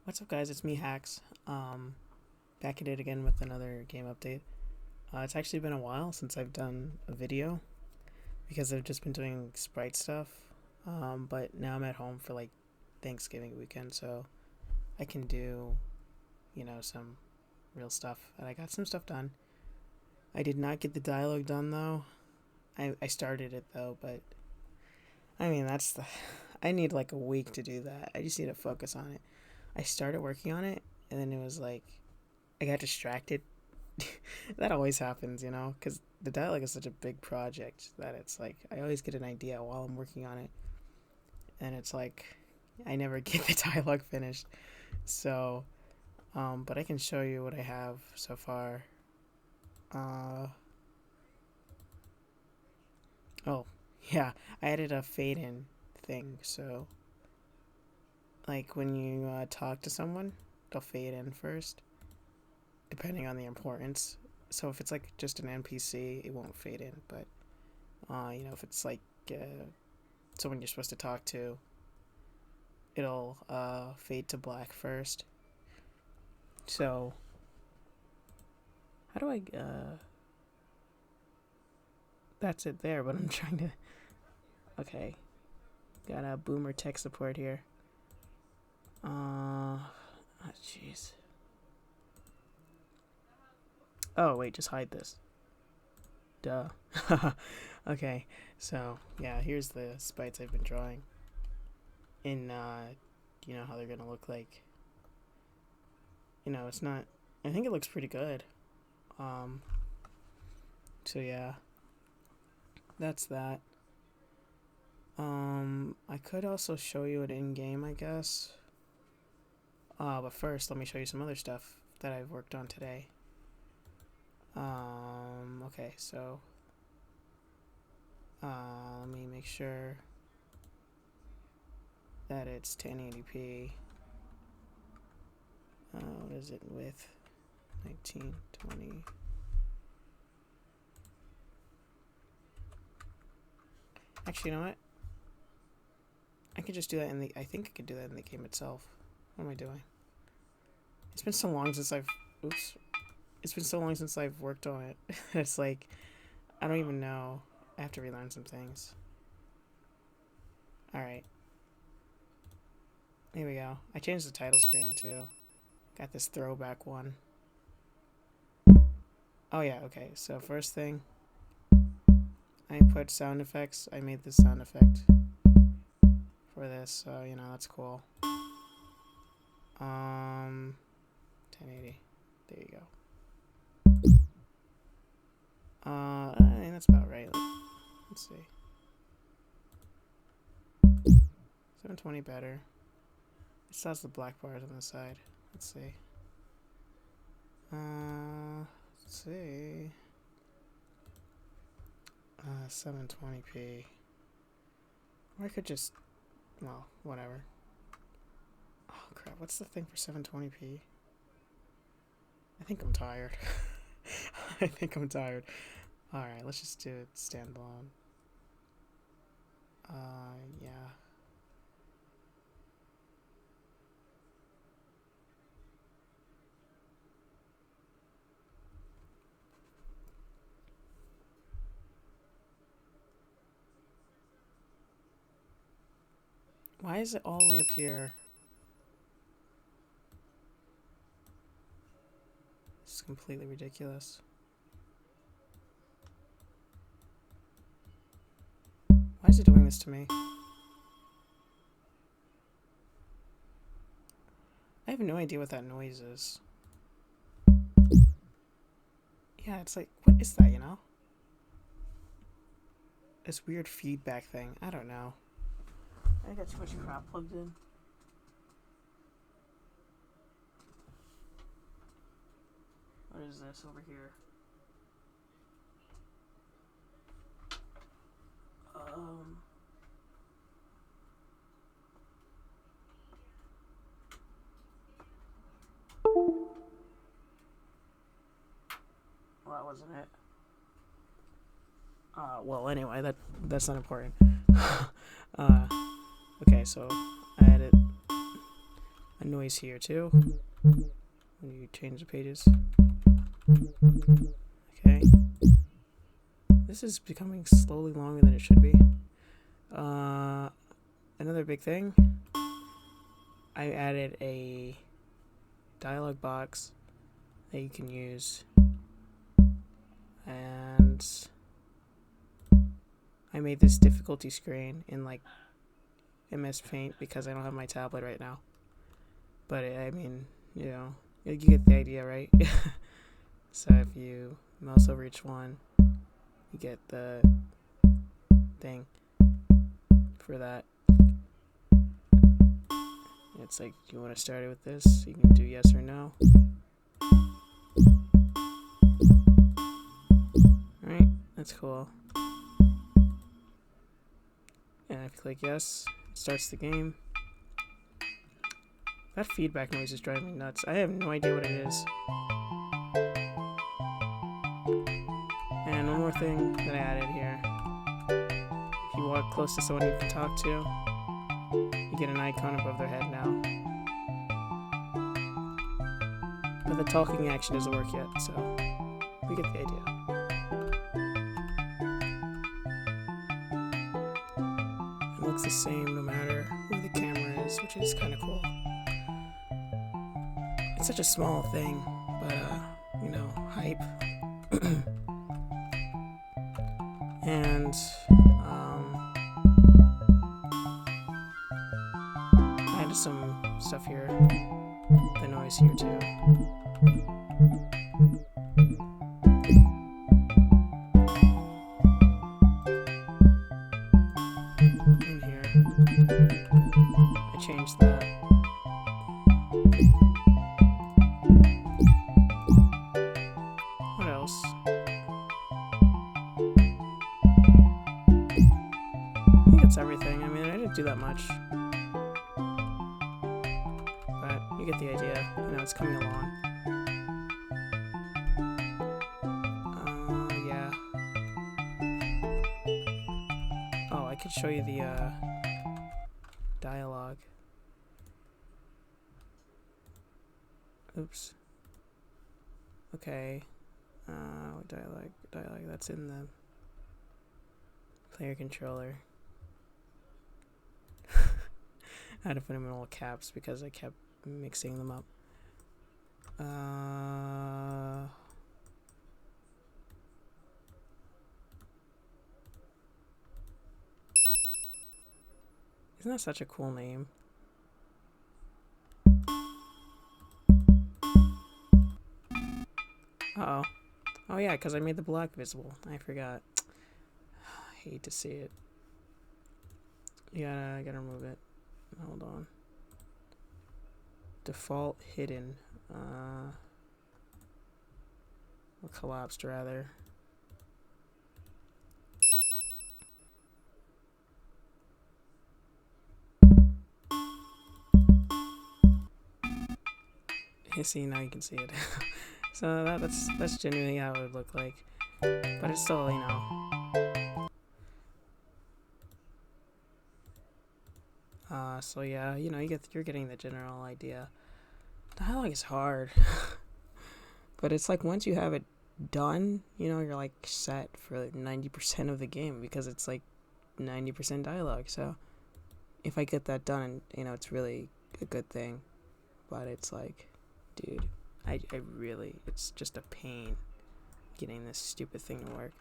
What's up, guys? It's me, Hacks. Back at it again with another game update. It's actually been a while since I've done a video because I've just been doing sprite stuff. But now I'm at home for like Thanksgiving weekend, so I can do, some real stuff. And I got some stuff done. I did not get the dialogue done though. I started it though, but I mean I need like a week to do that. I just need to focus on it. I started working on it, and then it was like I got distracted. That always happens, because the dialogue is such a big project that it's like I always get an idea while I'm working on it, and it's like I never get the dialogue finished. So, but I can show you what I have so far. Uh, oh, yeah, I added a fade in thing, so like when you talk to someone, they'll fade in first, depending on the importance. So if it's like just an NPC, it won't fade in. But if it's like someone you're supposed to talk to, it'll fade to black first. So how do I? That's it there. But I'm trying to. Okay, got a boomer tech support here. Jeez. Oh wait, just hide this. Duh. Okay, so yeah, here's the sprites I've been drawing. In how they're gonna look like. It's not. I think it looks pretty good. Um. So yeah, that's that. I could also show you it in game, I guess. But first, let me show you some other stuff that I've worked on today. Okay, so let me make sure that it's 1080p. What is it with 1920? Actually, you know what? I could just do that I think I could do that in the game itself. What am I doing? It's been so long since I've. Oops. It's been so long since I've worked on it. It's like I don't even know. I have to relearn some things. Alright. Here we go. I changed the title screen too. Got this throwback one. Oh yeah, okay. So first thing, I put sound effects. I made this sound effect for this, so that's cool. 1080. There you go. I think that's about right. Let's see. 720 better. It still has the black bars on the side. Let's see. Let's see. 720p. Or I could just, well, whatever. Oh crap! What's the thing for 720p? I think I'm tired. I think I'm tired. Alright, let's just do it standalone. Yeah. Why is it all the way up here? It's completely ridiculous. Why is it doing this to me? I have no idea what that noise is. Yeah, it's like, what is that, This weird feedback thing. I don't know. I got too much crap plugged in. What is this over here? Well, that wasn't it. Well, anyway, that's not important. Okay, so I a noise here too when you change the pages. Okay. This is becoming slowly longer than it should be. Another big thing, I added a dialog box that you can use, and I made this difficulty screen in like MS Paint because I don't have my tablet right now. But I mean, you know, you get the idea, right? So if you mouse over each one, you get the thing for that. It's like, do you want to start it with this? You can do yes or no. Alright, that's cool. And if you click yes, it starts the game. That feedback noise is driving me nuts. I have no idea what it is. And one more thing that I added here. If you walk close to someone you can talk to, you get an icon above their head now. But the talking action doesn't work yet, so we get the idea. It looks the same no matter where the camera is, which is kind of cool. It's such a small thing, but you know, hype. And I added some stuff here, the noise here too. In here, I changed that. What else? I think that's everything. I mean, I didn't do that much. But you get the idea. You know, it's coming along. Yeah. Oh, I could show you the dialogue. Oops. Okay. Dialogue. That's in the player controller. I had to put them in all caps because I kept mixing them up. Isn't that such a cool name? Uh-oh. Oh yeah, because I made the block visible. I forgot. I hate to see it. Yeah, I gotta remove it. Hold on. Default hidden. Or collapsed rather. See, now you can see it. So that's genuinely how it would look like. But it's still, you know. So yeah, you know, you're getting the general idea. Dialogue is hard. But it's like once you have it done, you know, you're like set for 90% of the game because it's like 90% dialogue. So if I get that done, you know, it's really a good thing. But it's like, dude, I really, it's just a pain getting this stupid thing to work.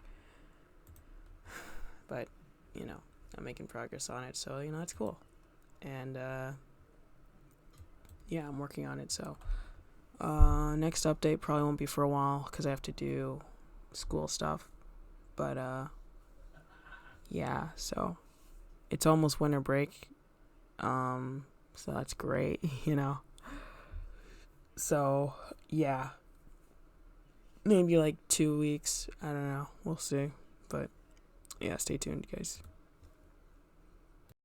But, you know, I'm making progress on it, so, you know, it's cool. And, yeah, I'm working on it, so. Next update probably won't be for a while, because I have to do school stuff. But, yeah, so. It's almost winter break. So that's great, you know. So, yeah. Maybe like 2 weeks. I don't know. We'll see. But, yeah, stay tuned, guys.